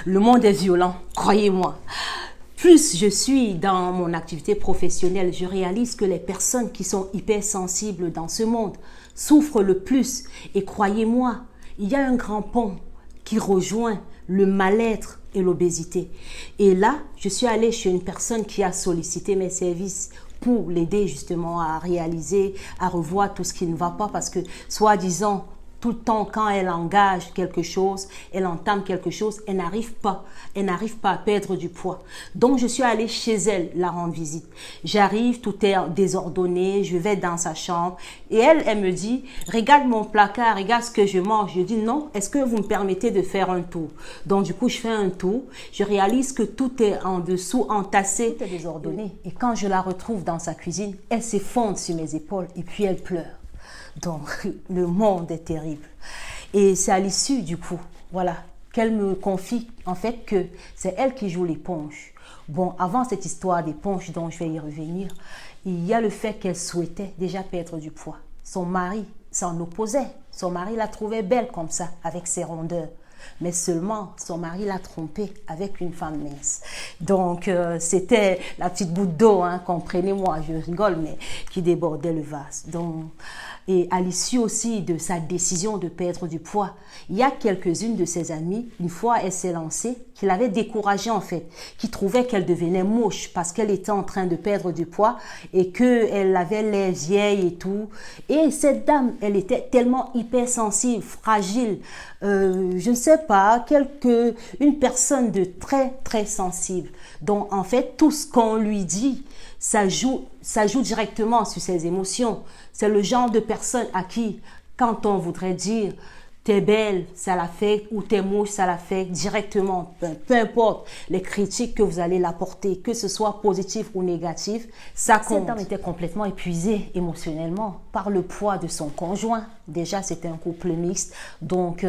Le monde est violent, croyez-moi. Plus je suis dans mon activité professionnelle, je réalise que les personnes qui sont hypersensibles dans ce monde souffrent le plus. Et croyez-moi, il y a un grand pont qui rejoint le mal-être et l'obésité. Et là, je suis allée chez une personne qui a sollicité mes services pour l'aider justement à réaliser, à revoir tout ce qui ne va pas parce que, soi-disant, tout le temps, quand elle engage quelque chose, elle entame quelque chose, elle n'arrive pas à perdre du poids. Donc, je suis allée chez elle la rendre visite. J'arrive, tout est désordonné, je vais dans sa chambre et elle me dit, regarde mon placard, regarde ce que je mange. Je dis non, est-ce que vous me permettez de faire un tour? Donc, du coup, je fais un tour, je réalise que tout est en dessous, entassé, tout est désordonné. Et quand je la retrouve dans sa cuisine, elle s'effondre sur mes épaules et puis elle pleure. Donc, le monde est terrible. Et c'est à l'issue, du coup, voilà, qu'elle me confie, en fait, que c'est elle qui joue l'éponge. Bon, avant cette histoire d'éponge dont je vais y revenir, il y a le fait qu'elle souhaitait déjà perdre du poids. Son mari s'en opposait. Son mari la trouvait belle comme ça, avec ses rondeurs. Mais seulement, son mari l'a trompée avec une femme mince. Donc, c'était la petite goutte d'eau, hein, comprenez-moi, je rigole, mais qui débordait le vase. Donc, et à l'issue aussi de sa décision de perdre du poids, il y a quelques-unes de ses amies, une fois elle s'est lancée, qui l'avaient découragée en fait, qui trouvaient qu'elle devenait moche parce qu'elle était en train de perdre du poids et qu'elle avait l'air vieille et tout. Et cette dame, elle était tellement hypersensible, fragile, je ne sais pas, une personne de très très sensible. Donc en fait, tout ce qu'on lui dit, ça joue directement sur ses émotions. C'est le genre de personne à qui, quand on voudrait dire t'es belle, ça l'affecte, ou t'es moche, ça l'affecte directement. Peu importe les critiques que vous allez l'apporter, que ce soit positif ou négatif, ça compte. Cette dame était complètement épuisée émotionnellement par le poids de son conjoint. Déjà, c'était un couple mixte, donc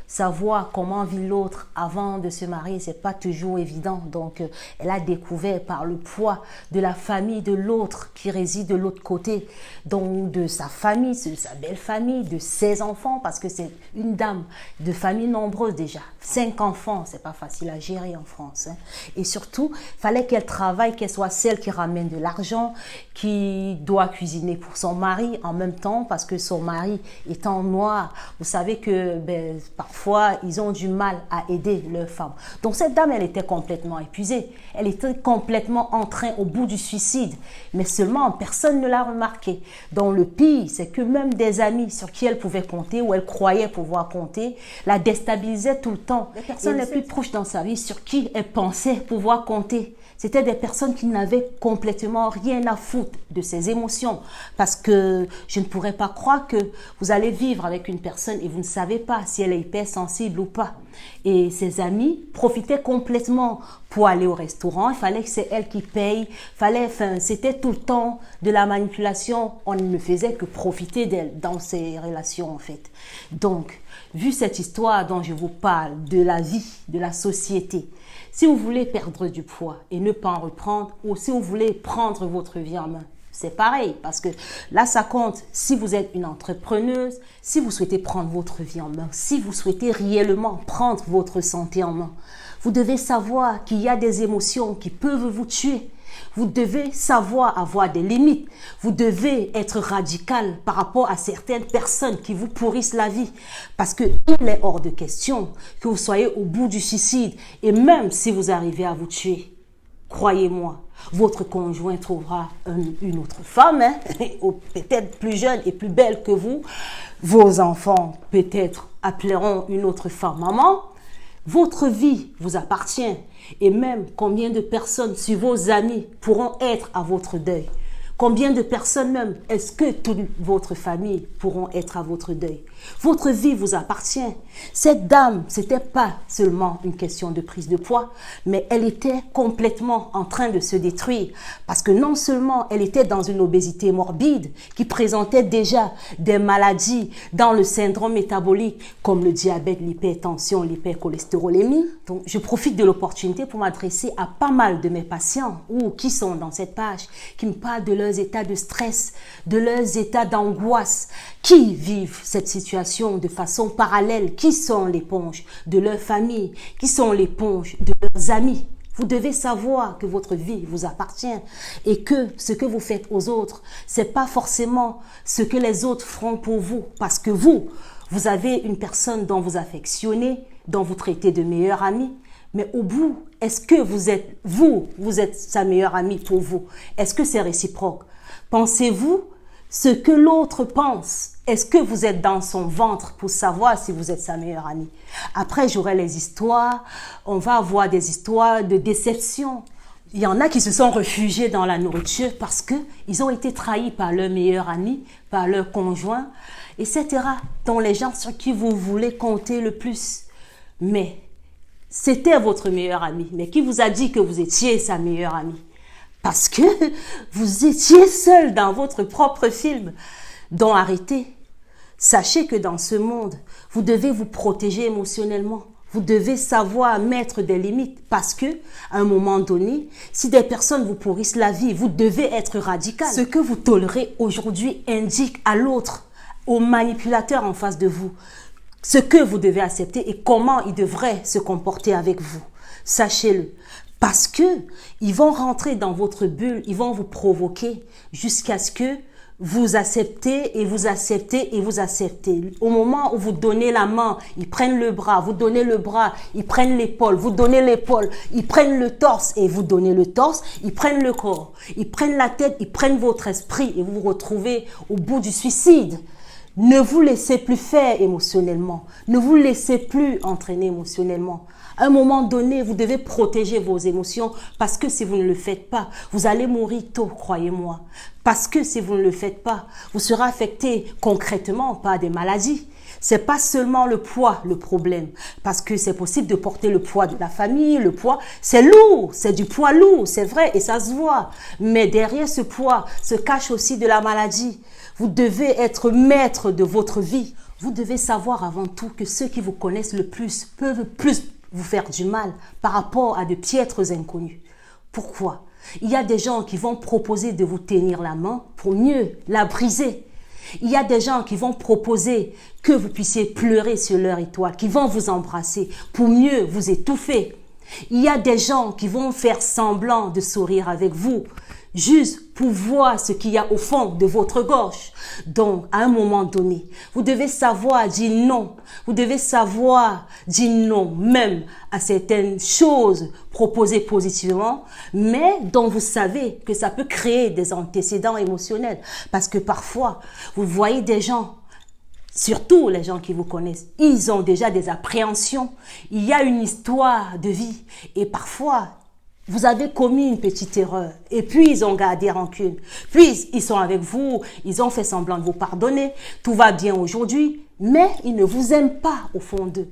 savoir comment vit l'autre avant de se marier, c'est pas toujours évident. Donc, elle a découvert par le poids de la famille de l'autre qui réside de l'autre côté, donc de sa famille, de sa belle famille, de ses enfants, parce que c'est une dame de famille nombreuse déjà. 5 enfants, c'est pas facile à gérer en France. Hein. Et surtout, il fallait qu'elle travaille, qu'elle soit celle qui ramène de l'argent, qui doit cuisiner pour son mari en même temps, parce que son mari étant noir, vous savez que parfois, ils ont du mal à aider leurs femmes. Donc cette dame, elle était complètement épuisée. Elle était complètement en train, au bout du suicide. Mais seulement, personne ne l'a remarqué. Donc le pire, c'est que même des amis sur qui elle pouvait compter, ou elle croyait pouvoir compter, la déstabilisaient tout le temps. Les personnes les plus proches dans sa vie sur qui elle pensait pouvoir compter, c'était des personnes qui n'avaient complètement rien à foutre de ses émotions. Parce que je ne pourrais pas croire que vous allez vivre avec une personne et vous ne savez pas si elle est hypersensible ou pas. Et ses amis profitaient complètement pour aller au restaurant. Il fallait que c'est elle qui paye. C'était tout le temps de la manipulation. On ne faisait que profiter d'elle dans ces relations en fait. Donc, vu cette histoire dont je vous parle, de la vie, de la société, si vous voulez perdre du poids et ne pas en reprendre, ou si vous voulez prendre votre vie en main, c'est pareil, parce que là, ça compte si vous êtes une entrepreneuse, si vous souhaitez prendre votre vie en main, si vous souhaitez réellement prendre votre santé en main. Vous devez savoir qu'il y a des émotions qui peuvent vous tuer. Vous devez savoir avoir des limites. Vous devez être radical par rapport à certaines personnes qui vous pourrissent la vie. Parce qu'il est hors de question que vous soyez au bout du suicide. Et même si vous arrivez à vous tuer, croyez-moi, votre conjoint trouvera une autre femme, hein, peut-être plus jeune et plus belle que vous. Vos enfants peut-être appelleront une autre femme maman. Votre vie vous appartient et même combien de personnes sur vos amis pourront être à votre deuil. Combien de personnes même, est-ce que toute votre famille pourront être à votre deuil? Votre vie vous appartient. Cette dame, c'était pas seulement une question de prise de poids, mais elle était complètement en train de se détruire. Parce que non seulement elle était dans une obésité morbide qui présentait déjà des maladies dans le syndrome métabolique comme le diabète, l'hypertension, l'hypercholestérolémie. Donc, je profite de l'opportunité pour m'adresser à pas mal de mes patients ou qui sont dans cette page, qui me parlent de leurs états de stress, de leurs états d'angoisse, qui vivent cette situation situation de façon parallèle, qui sont l'éponge de leur famille, qui sont l'éponge de leurs amis. Vous devez savoir que votre vie vous appartient et que ce que vous faites aux autres, c'est pas forcément ce que les autres feront pour vous. Parce que vous avez une personne dont vous affectionnez, dont vous traitez de meilleur ami. Mais au bout, est-ce que vous êtes sa meilleure amie pour vous? Est-ce que c'est réciproque? Pensez-vous ce que l'autre pense? Est-ce que vous êtes dans son ventre pour savoir si vous êtes sa meilleure amie? Après, j'aurai les histoires. On va avoir des histoires de déception. Il y en a qui se sont réfugiés dans la nourriture parce qu'ils ont été trahis par leur meilleur ami, par leur conjoint, etc. Dont les gens sur qui vous voulez compter le plus. Mais c'était votre meilleur ami. Mais qui vous a dit que vous étiez sa meilleure amie? Parce que vous étiez seul dans votre propre film. Donc arrêtez. Sachez que dans ce monde, vous devez vous protéger émotionnellement. Vous devez savoir mettre des limites parce que, à un moment donné, si des personnes vous pourrissent la vie, vous devez être radical. Ce que vous tolérez aujourd'hui indique à l'autre, au manipulateur en face de vous, ce que vous devez accepter et comment il devrait se comporter avec vous. Sachez-le. Parce que ils vont rentrer dans votre bulle, ils vont vous provoquer jusqu'à ce que vous acceptez et vous acceptez et vous acceptez. Au moment où vous donnez la main, ils prennent le bras, vous donnez le bras, ils prennent l'épaule, vous donnez l'épaule, ils prennent le torse et vous donnez le torse, ils prennent le corps, ils prennent la tête, ils prennent votre esprit et vous vous retrouvez au bout du suicide. Ne vous laissez plus faire émotionnellement. Ne vous laissez plus entraîner émotionnellement. À un moment donné, vous devez protéger vos émotions parce que si vous ne le faites pas, vous allez mourir tôt, croyez-moi. Parce que si vous ne le faites pas, vous serez affecté concrètement par des maladies. C'est pas seulement le poids le problème, parce que c'est possible de porter le poids de la famille, le poids, c'est lourd, c'est du poids lourd, c'est vrai et ça se voit. Mais derrière ce poids se cache aussi de la maladie. Vous devez être maître de votre vie. Vous devez savoir avant tout que ceux qui vous connaissent le plus peuvent plus vous faire du mal par rapport à de piètres inconnus. Pourquoi? Il y a des gens qui vont proposer de vous tenir la main pour mieux la briser. Il y a des gens qui vont proposer que vous puissiez pleurer sur leur étoile, qui vont vous embrasser pour mieux vous étouffer. Il y a des gens qui vont faire semblant de sourire avec vous, juste pour voir ce qu'il y a au fond de votre gorge. Donc, à un moment donné, vous devez savoir dire non. Vous devez savoir dire non, même à certaines choses proposées positivement, mais dont vous savez que ça peut créer des antécédents émotionnels. Parce que parfois, vous voyez des gens, surtout les gens qui vous connaissent, ils ont déjà des appréhensions. Il y a une histoire de vie et parfois, vous avez commis une petite erreur et puis ils ont gardé rancune. Puis ils sont avec vous, ils ont fait semblant de vous pardonner. Tout va bien aujourd'hui, mais ils ne vous aiment pas au fond d'eux.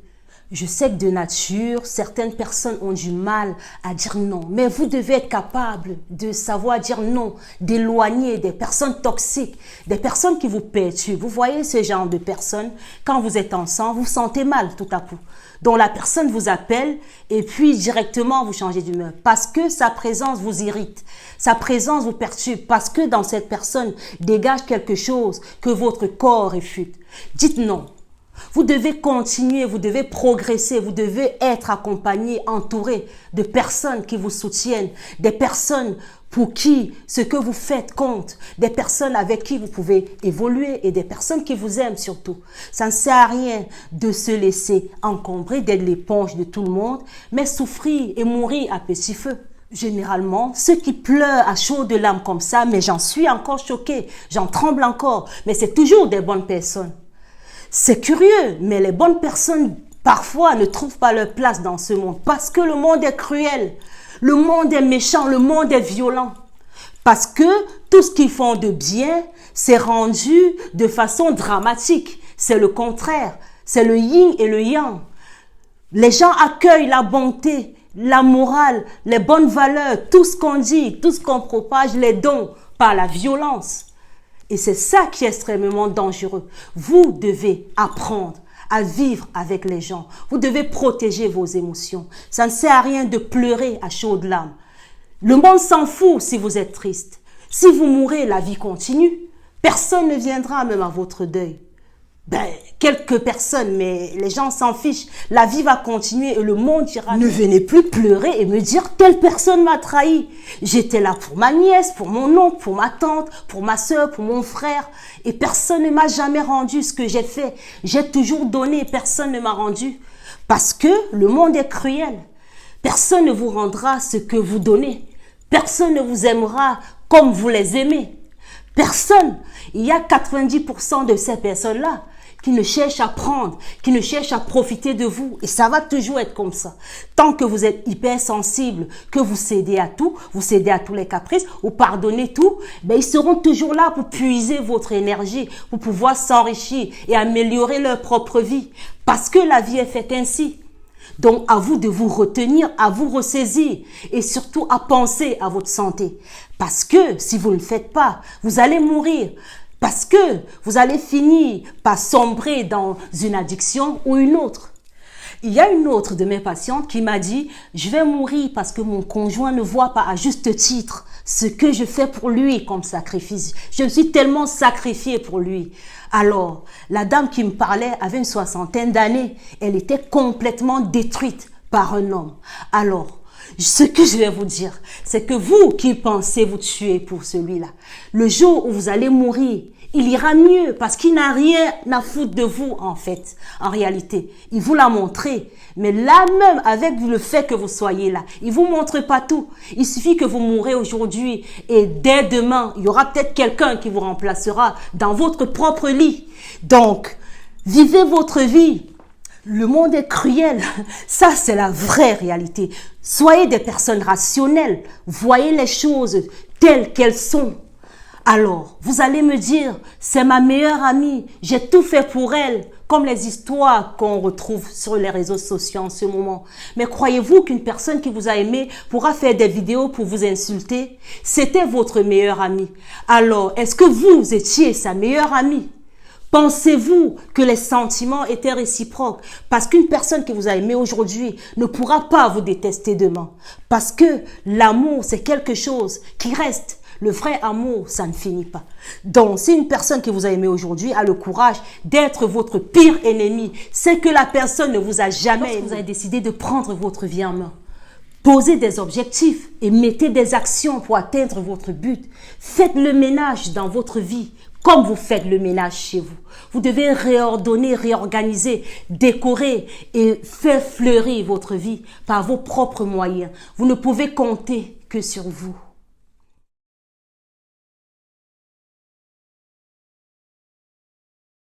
Je sais que de nature, certaines personnes ont du mal à dire non. Mais vous devez être capable de savoir dire non, d'éloigner des personnes toxiques, des personnes qui vous perturbent. Vous voyez ce genre de personnes, quand vous êtes ensemble, vous vous sentez mal tout à coup. Donc la personne vous appelle et puis directement vous changez d'humeur parce que sa présence vous irrite, sa présence vous perturbe parce que dans cette personne dégage quelque chose que votre corps réfute. Dites non. Vous devez continuer, vous devez progresser, vous devez être accompagné, entouré de personnes qui vous soutiennent, des personnes pour qui ce que vous faites compte, des personnes avec qui vous pouvez évoluer et des personnes qui vous aiment surtout. Ça ne sert à rien de se laisser encombrer, d'être l'éponge de tout le monde, mais souffrir et mourir à petit feu. Généralement, ceux qui pleurent à chaudes larmes comme ça, mais j'en suis encore choquée, j'en tremble encore, mais c'est toujours des bonnes personnes. C'est curieux, mais les bonnes personnes, parfois, ne trouvent pas leur place dans ce monde parce que le monde est cruel, le monde est méchant, le monde est violent. Parce que tout ce qu'ils font de bien, c'est rendu de façon dramatique. C'est le contraire, c'est le yin et le yang. Les gens accueillent la bonté, la morale, les bonnes valeurs, tout ce qu'on dit, tout ce qu'on propage, les dons, par la violence. Et c'est ça qui est extrêmement dangereux. Vous devez apprendre à vivre avec les gens. Vous devez protéger vos émotions. Ça ne sert à rien de pleurer à chaudes larmes. Le monde s'en fout si vous êtes triste. Si vous mourrez, la vie continue. Personne ne viendra même à votre deuil. Ben, quelques personnes, mais les gens s'en fichent. La vie va continuer et le monde ira. Ne venez plus pleurer et me dire telle personne m'a trahi. J'étais là pour ma nièce, pour mon oncle, pour ma tante, pour ma soeur, pour mon frère. Et personne ne m'a jamais rendu ce que j'ai fait. J'ai toujours donné et personne ne m'a rendu. Parce que le monde est cruel. Personne ne vous rendra ce que vous donnez. Personne ne vous aimera comme vous les aimez. Personne. Il y a 90% de ces personnes-là qui ne cherchent à prendre, qui ne cherchent à profiter de vous. Et ça va toujours être comme ça. Tant que vous êtes hypersensible, que vous cédez à tout, vous cédez à tous les caprices, vous pardonnez tout, ben ils seront toujours là pour puiser votre énergie, pour pouvoir s'enrichir et améliorer leur propre vie. Parce que la vie est faite ainsi. Donc, à vous de vous retenir, à vous ressaisir et surtout à penser à votre santé. Parce que si vous ne le faites pas, vous allez mourir. Parce que vous allez finir par sombrer dans une addiction ou une autre. Il y a une autre de mes patientes qui m'a dit « Je vais mourir parce que mon conjoint ne voit pas à juste titre ce que je fais pour lui comme sacrifice. Je me suis tellement sacrifiée pour lui. » Alors, la dame qui me parlait avait une 60aine d'années. Elle était complètement détruite par un homme. Alors, ce que je vais vous dire, c'est que vous qui pensez vous tuer pour celui-là, le jour où vous allez mourir, il ira mieux parce qu'il n'a rien à foutre de vous en fait, en réalité. Il vous l'a montré. Mais là même, avec le fait que vous soyez là, il vous montre pas tout. Il suffit que vous mourrez aujourd'hui et dès demain, il y aura peut-être quelqu'un qui vous remplacera dans votre propre lit. Donc, vivez votre vie. Le monde est cruel. Ça, c'est la vraie réalité. Soyez des personnes rationnelles. Voyez les choses telles qu'elles sont. Alors, vous allez me dire, c'est ma meilleure amie, j'ai tout fait pour elle, comme les histoires qu'on retrouve sur les réseaux sociaux en ce moment. Mais croyez-vous qu'une personne qui vous a aimé pourra faire des vidéos pour vous insulter? C'était votre meilleure amie. Alors, est-ce que vous étiez sa meilleure amie? Pensez-vous que les sentiments étaient réciproques? Parce qu'une personne qui vous a aimé aujourd'hui ne pourra pas vous détester demain. Parce que l'amour, c'est quelque chose qui reste. Le vrai amour, ça ne finit pas. Donc, si une personne qui vous a aimé aujourd'hui a le courage d'être votre pire ennemi, c'est que la personne ne vous a jamais aimé. Vous avez décidé de prendre votre vie en main. Posez des objectifs et mettez des actions pour atteindre votre but. Faites le ménage dans votre vie comme vous faites le ménage chez vous. Vous devez réordonner, réorganiser, décorer et faire fleurir votre vie par vos propres moyens. Vous ne pouvez compter que sur vous.